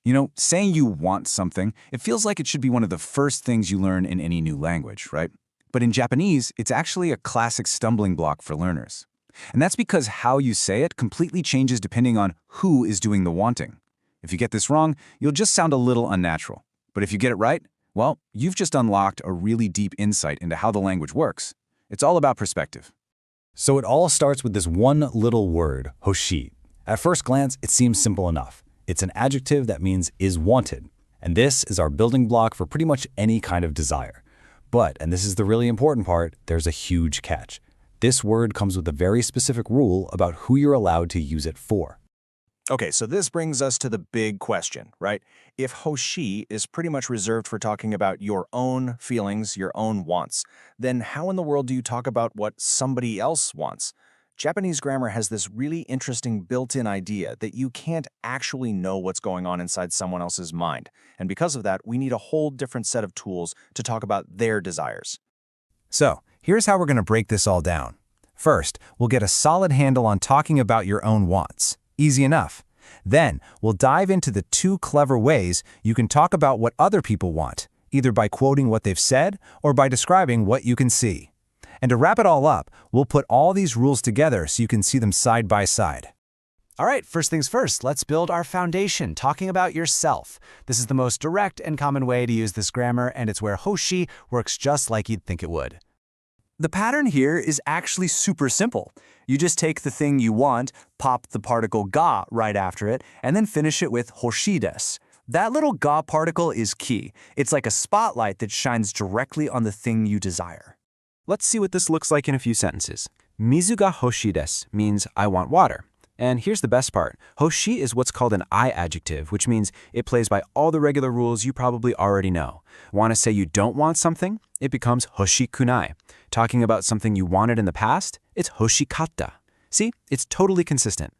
You know, saying you want something, it feels like it should be one of the first things you learn in any new language, right? But in Japanese, it's actually a classic stumbling block for learners. And that's because how you say it completely changes depending on who is doing the wanting. If you get this wrong, you'll just sound a little unnatural. But if you get it right, well, you've just unlocked a really deep insight into how the language works. It's all about perspective. So it all starts with this one little word, Hoshii. At first glance, it seems simple enough. It's an adjective that means is wanted. And this is our building block for pretty much any kind of desire. But, and this is the really important part, there's a huge catch. This word comes with a very specific rule about who you're allowed to use it for. Okay, so this brings us to the big question, right? If Hoshii is pretty much reserved for talking about your own feelings, your own wants, then how in the world do you talk about what somebody else wants? Japanese grammar has this really interesting built-in idea that you can't actually know what's going on inside someone else's mind. And because of that, we need a whole different set of tools to talk about their desires. So, here's how we're going to break this all down. First, we'll get a solid handle on talking about your own wants. Easy enough. Then, we'll dive into the 2 clever ways you can talk about what other people want, either by quoting what they've said or by describing what you can see. And to wrap it all up, we'll put all these rules together so you can see them side by side. All right, first things first, let's build our foundation, talking about yourself. This is the most direct and common way to use this grammar, and it's where Hoshii works just like you'd think it would. The pattern here is actually super simple. You just take the thing you want, pop the particle ga right after it, and then finish it with hoshii desu. That little ga particle is key. It's like a spotlight that shines directly on the thing you desire. Let's see what this looks like in a few sentences. Mizu ga hoshii desu means I want water. And here's the best part. Hoshii is what's called an I adjective, which means it plays by all the regular rules you probably already know. Want to say you don't want something? It becomes hoshikunai. Talking about something you wanted in the past? It's hoshikatta. See, it's totally consistent.